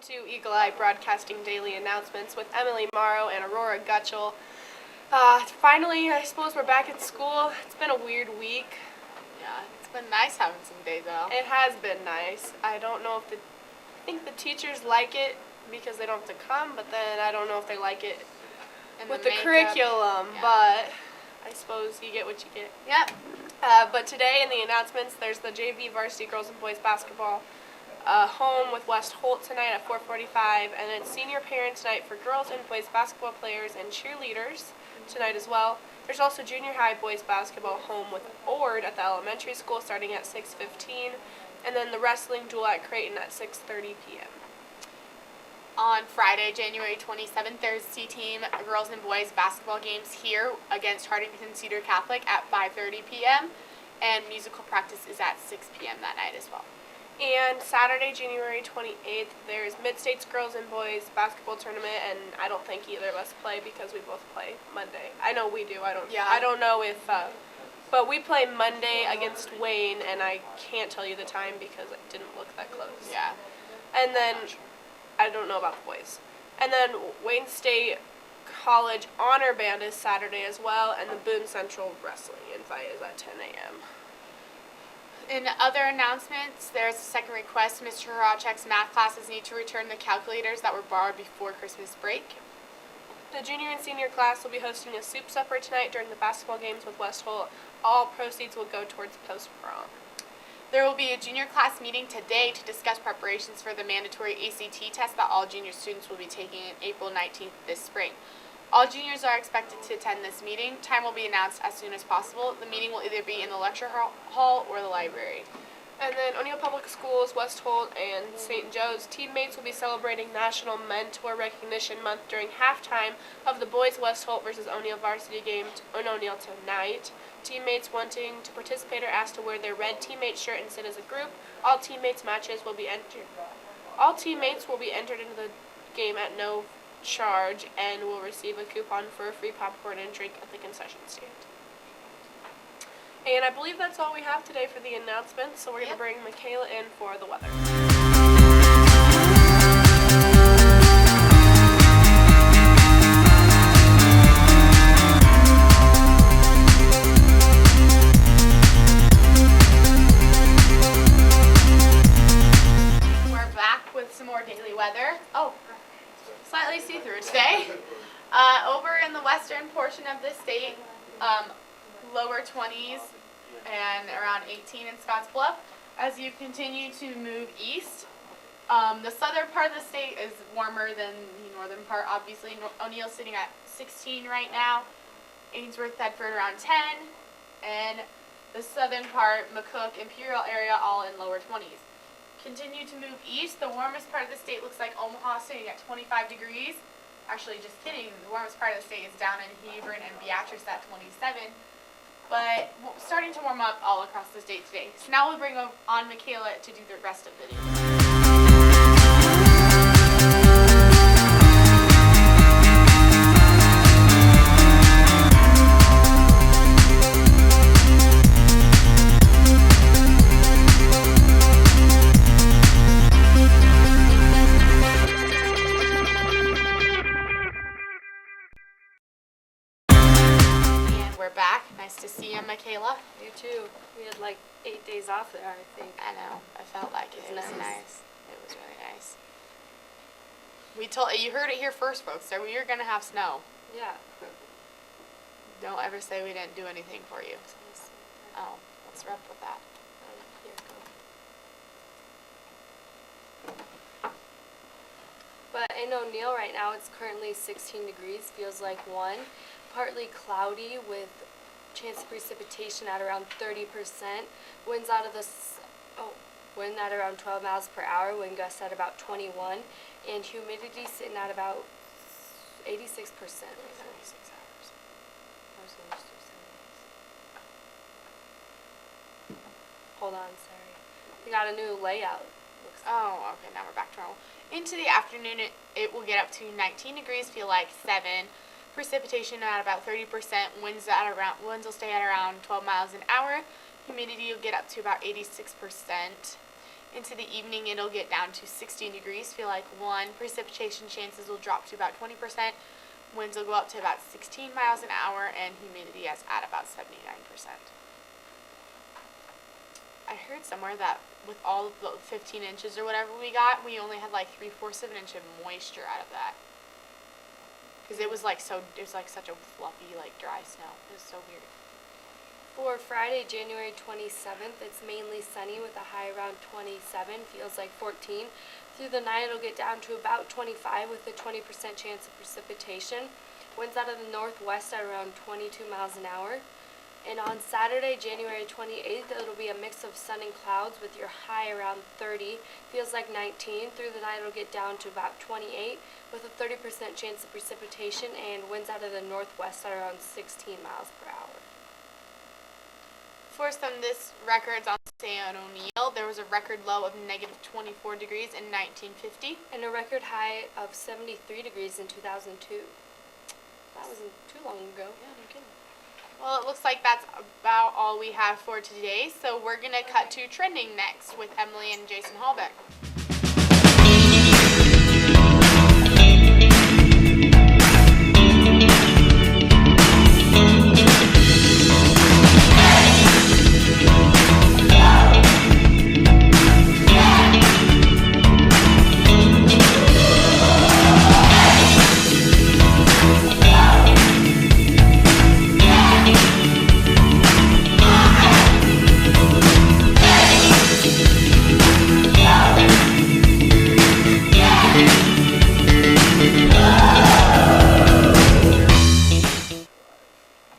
to Eagle Eye Broadcasting Daily Announcements with Emily Morrow and Aurora Gutschel. Finally, I suppose we're back at school. It's been a weird week. Yeah, it's been nice having some days off. It has been nice. I don't know if I think the teachers like it because they don't have to come, but then I don't know if they like it with the curriculum, yeah. But I suppose you get what you get. Yep. But today in the announcements, there's the JV varsity girls and boys basketball home with West Holt tonight at 4:45, and it's senior parents night for girls and boys basketball players and cheerleaders tonight as well. There's also junior high boys basketball home with Ord at the elementary school starting at 6:15, and then the wrestling duel at Creighton at 6:30 p.m. On Friday, January 27th, there's C-Team girls and boys basketball games here against Hartington Cedar Catholic at 5:30 p.m., and musical practice is at 6 p.m. that night as well. And Saturday, January 28th, there's Mid-States girls and boys basketball tournament, and I don't think either of us play because we both play Monday. I know we do. I don't know if, but we play Monday against Wayne, and I can't tell you the time because it didn't look that close. Yeah. And then I don't know about the boys. And then Wayne State College Honor Band is Saturday as well, and the Boone Central Wrestling invite is at 10 a.m. In other announcements, there's a second request. Mr. Horacek's math classes need to return the calculators that were borrowed before Christmas break. The junior and senior class will be hosting a soup supper tonight during the basketball games with West Holt. All proceeds will go towards post-prom. There will be a junior class meeting today to discuss preparations for the mandatory ACT test that all junior students will be taking on April 19th this spring. All juniors are expected to attend this meeting. Time will be announced as soon as possible. The meeting will either be in the lecture hall or the library. And then O'Neill Public Schools, West Holt, and St. Joe's teammates will be celebrating National Mentor Recognition Month during halftime of the boys West Holt versus O'Neill varsity game in O'Neill tonight. Teammates wanting to participate are asked to wear their red teammate shirt and sit as a group. All teammates matches will be entered. All teammates will be entered into the game at no charge and will receive a coupon for a free popcorn and drink at the concession stand. And I believe that's all we have today for the announcements, so we're going to bring Michaela in for the weather. We're back with some more daily weather. Oh, slightly see-through today. Over in the western portion of the state, lower 20s and around 18 in Scottsbluff. As you continue to move east, the southern part of the state is warmer than the northern part. Obviously, O'Neill's sitting at 16 right now, Ainsworth, Thetford around 10, and the southern part, McCook, Imperial area, all in lower 20s. Continue to move east. The warmest part of the state looks like Omaha, sitting at 25 degrees. Actually, just kidding. The warmest part of the state is down in Hebron and Beatrice at 27. But starting to warm up all across the state today. So now we'll bring on Michaela to do the rest of the news. We're back. Nice to see you, Michaela. You too. We had like 8 days off there, I think. I know. I felt like it. It was Nice. nice. It was really nice. You heard it here first, folks. So we are gonna have snow. Yeah. Don't ever say we didn't do anything for you. Oh, let's rep with that. Here, go. But in O'Neill right now, it's currently 16 degrees. Feels like 1. Partly cloudy with chance of precipitation at around 30%. Winds out of wind at around 12 miles per hour. Wind gusts at about 21, and humidity sitting at about 86%. 36 hours. Hold on, sorry. We got a new layout. Oh, okay. Now we're back to normal. Into the afternoon, it will get up to 19 degrees. Feel like 7. Precipitation at about 30%. Winds will stay at around 12 miles an hour. Humidity will get up to about 86%. Into the evening, it'll get down to 16 degrees. Feel like 1. Precipitation chances will drop to about 20%. Winds will go up to about 16 miles an hour, and humidity is at about 79%. I heard somewhere that with all of the 15 inches or whatever we got, we only had like 3/4 of an inch of moisture out of that. Because it was like such a fluffy, like dry snow. It was so weird. For Friday, January 27th, it's mainly sunny with a high around 27, feels like 14. Through the night, it'll get down to about 25 with a 20% chance of precipitation. Winds out of the northwest at around 22 miles an hour. And on Saturday, January 28th, it'll be a mix of sun and clouds with your high around 30. Feels like 19. Through the night, it'll get down to about 28 with a 30% chance of precipitation and winds out of the northwest at around 16 miles per hour. For some records on San O'Neill, there was a record low of negative 24 degrees in 1950. And a record high of 73 degrees in 2002. That wasn't too long ago. Yeah, no kidding. Well, it looks like that's about all we have for today, so we're going to cut to trending next with Emily and Jason Hallbeck.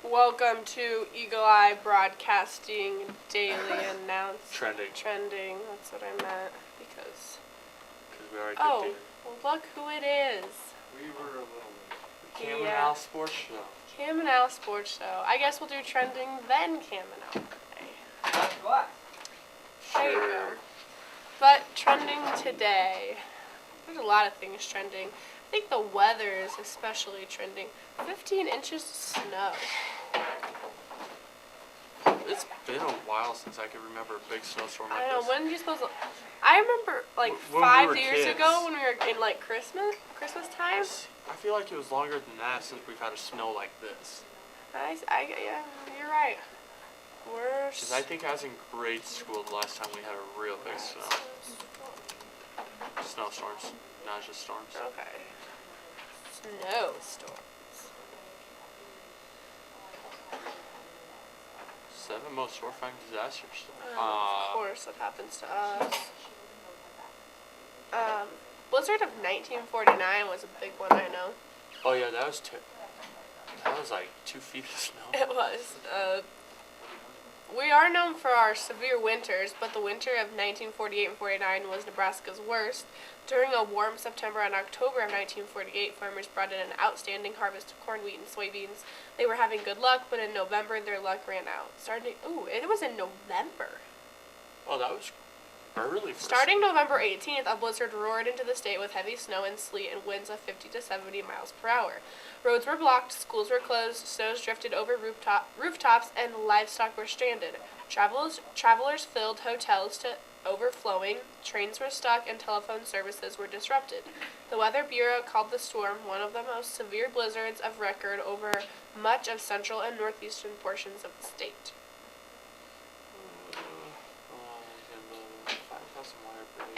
Welcome to Eagle Eye Broadcasting Daily Announcement. Trending. That's what I meant. Because we already oh, did well, look who it is. We were a little late. Cam and Yeah. Al Sports Show. Cam and Al Sports Show. I guess we'll do trending, then Cam and Al today. That's what? There you go. But trending today, there's a lot of things trending. I think the weather is especially trending. 15 inches of snow. It's been a while since I could remember a big snowstorm like I know, this. when did you supposed to... I remember, like, When we 5 were years kids. ago when we were in, like, Christmas time. I feel like it was longer than that since we've had a snow like this. Yeah, you're right. We're... Because I think I was in grade school the last time we had a real big snowstorms, not just storms. Okay. Snowstorms. 7 most horrifying disasters. Of course, that happens to us. Blizzard of 1949 was a big one, I know. Oh yeah, that was like 2 feet of snow. It was. We are known for our severe winters, but the winter of 1948 and 49 was Nebraska's worst. During a warm September and October of 1948, farmers brought in an outstanding harvest of corn, wheat, and soybeans. They were having good luck, but in November their luck ran out. It was in November. Oh, that was early for Starting November 18th, a blizzard roared into the state with heavy snow and sleet and winds of 50 to 70 miles per hour. Roads were blocked, schools were closed, snows drifted over rooftops, and livestock were stranded. Travelers filled hotels to overflowing, trains were stuck, and telephone services were disrupted. The Weather Bureau called the storm one of the most severe blizzards of record over much of central and northeastern portions of the state.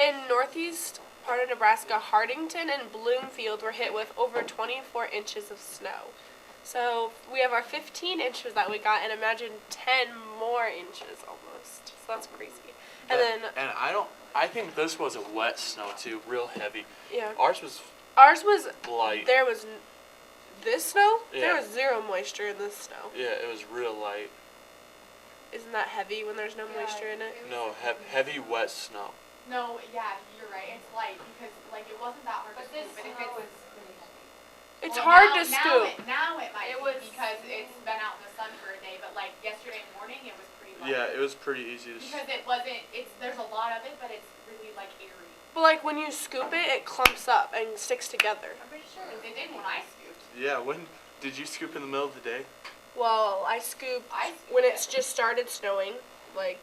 In northeast part of Nebraska, Hardington and Bloomfield were hit with over 24 inches of snow. So we have our 15 inches that we got, and imagine 10 more inches almost. So that's crazy. And then I think this was a wet snow too, real heavy. yeah, Ours was light. there was this snow. Yeah. There was zero moisture in this snow. Yeah, it was real light. Isn't that heavy when there's no moisture in it? No, heavy wet snow. No, yeah, you're right. It's light because like it wasn't that hard to scoop, but if it was It's hard to scoop. Now it might be because it's been out in the sun for a day, but like yesterday morning it was pretty light. Yeah, it was pretty easy to. Because it wasn't. There's a lot of it, but it's really like airy. But like when you scoop it, it clumps up and sticks together. I'm pretty sure it did when I scooped. Yeah, when did you scoop in the middle of the day? Well, I scooped when it's just started snowing, like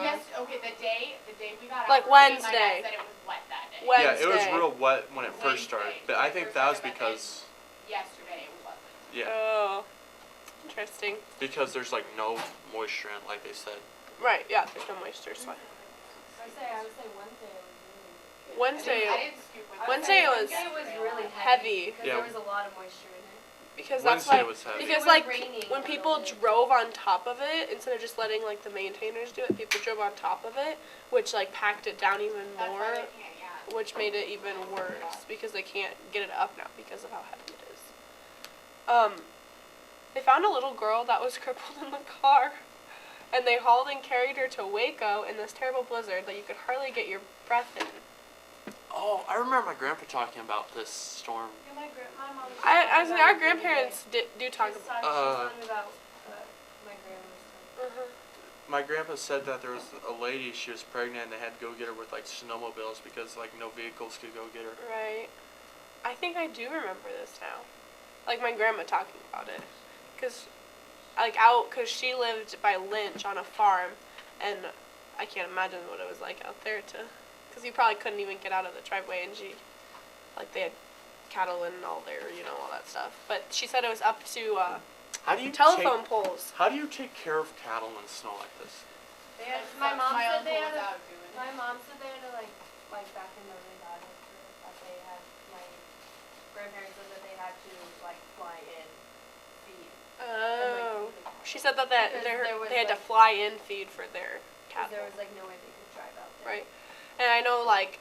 Yes, okay, the day we got Like out early, Wednesday. my dad said it was wet that day. Wednesday. Yeah, it was real wet when it first started, Wednesday, but I when think it that was first started, but because Yesterday it wasn't. yeah, Oh, interesting. because there's like no moisture in it, like they said. Right, yeah, there's no moisture, so. I would say Wednesday was Wednesday, I didn't scoop with Wednesday was really heavy. because Yeah. there was a lot of moisture in it. because that's Wednesday why, was heavy. because was like, raining when a people little bit. drove on top of it, instead of just letting like the maintainers do it, people drove on top of it, which like packed it down even That's why more, they can't, yeah. which made it even worse, because they can't get it up now because of how heavy it is. They found a little girl that was crippled in the car, and they hauled and carried her to Waco in this terrible blizzard that you could hardly get your breath in. Oh, I remember my grandpa talking about this storm. Yeah, my mom was I was our grandparents do talk about. She's talking about my grandma's. My grandpa said that there was a lady, she was pregnant, and they had to go get her with like snowmobiles because like no vehicles could go get her. Right. I think I do remember this now. Like my grandma talking about it. Cause she lived by Lynch on a farm, and I can't imagine what it was like out there cause you probably couldn't even get out of the driveway, and they had cattle and all that stuff. But she said it was up to, How do you telephone poles. How do you take care of cattle in snow like this? My mom My said uncle they was had out doing it. my mom said they had to like back in the really bad winter that they had my grandparents said that they had to like fly in feed. Oh. She said that Because there was, they had to like- fly in feed for their Because cattle. there was like no way they could drive out there. Right. And I know, like,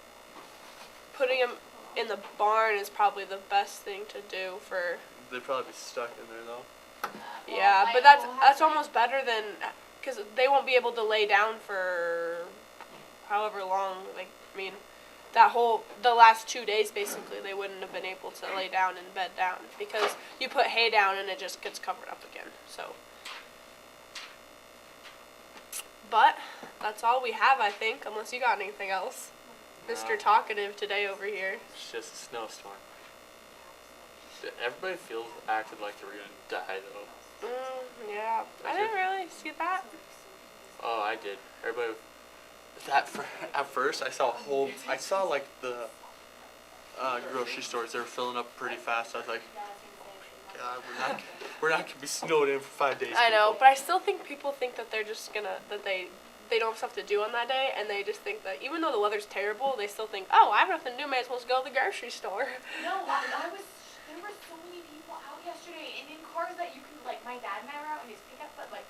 putting them in the barn is probably the best thing to do for. They'd probably be stuck in there though. Yeah, my but that's uncle has almost better than, because they won't be able to lay down for however long. Like, I mean, the last 2 days basically, they wouldn't have been able to lay down and bed down because you put hay down and it just gets covered up again. So. But that's all we have, I think, unless you got anything else. Mr. Talkative today over here. It's just a snowstorm. Everybody acted like they were gonna die though. Yeah, I didn't really see that. Oh, I did. Everybody. At first, I saw like the grocery stores. They were filling up pretty fast. I was like, oh my God, we're not gonna be snowed in for 5 days. I know, people." but I still think people think that they're just gonna they don't have stuff to do on that day, and they just think that even though the weather's terrible, they still think, oh, I have nothing to do, may as well just go to the grocery store. No, there were so many people out yesterday, and in cars that you can, like, my dad and I were out in his pickup, but, like,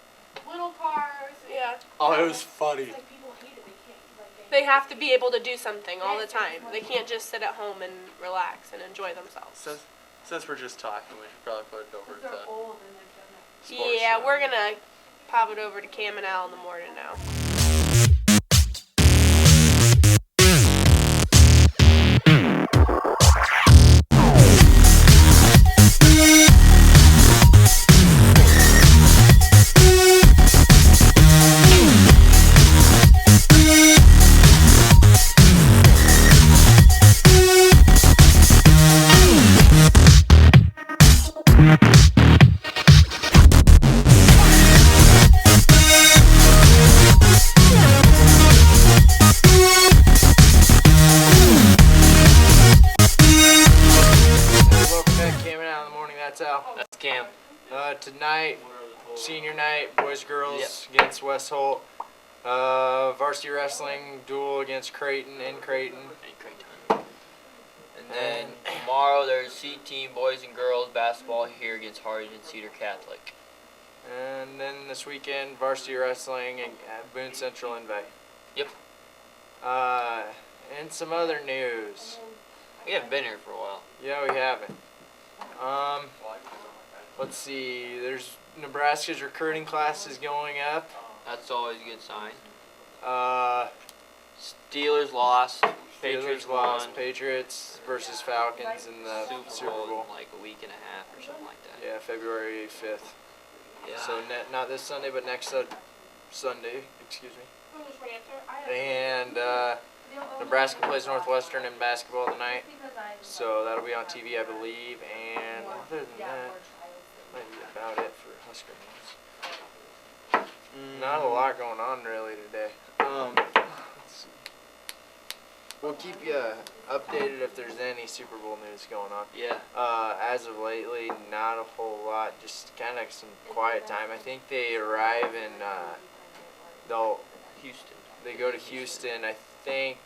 little cars. Yeah. Oh, it was funny. It's like, people hate it, they can't, like, They have to be able to do something all the Yes, time. yes, They can't just sit at home and relax and enjoy themselves. Since we're just talking, we should probably put it over Because they're to old and they've done it. sports. Yeah, we're gonna pop it over to Cam and Al in the morning now. Welcome back, Cam and Al in the morning. That's Al. That's Cam. Tonight, senior night, boys girls against West Holt. Varsity wrestling duel against Creighton in Creighton. And then tomorrow there's C team boys and girls basketball here against Harlingen Cedar Catholic. And then this weekend, varsity wrestling at Boone Central in Bay. Yep. And some other news. We haven't been here for a while. Yeah, we haven't. Let's see. There's Nebraska's recruiting class is going up. That's always a good sign. Steelers Steelers lost. Patriots lost. won. Patriots versus Falcons in the Super Bowl in like a week and a half or something like that. Yeah, February 5th. Yeah. So not this Sunday, but next Sunday. Excuse me. And Nebraska plays Northwestern in basketball tonight, so that'll be on TV, I believe. And other than that, might be about it for Husker news. Not a lot going on really today. Let's see. We'll keep you updated if there's any Super Bowl news going on. Yeah. As of lately, not a whole lot. Just kind of some quiet time. I think they arrive in. Houston. They go to Houston. I think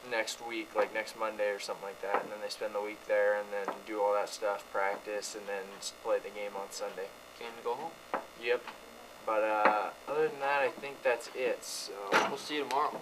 next week, like next Monday or something like that, and then they spend the week there and then do all that stuff, practice, and then play the game on Sunday. Can go home. Yep. But other than that, I think that's it. So We'll see you tomorrow.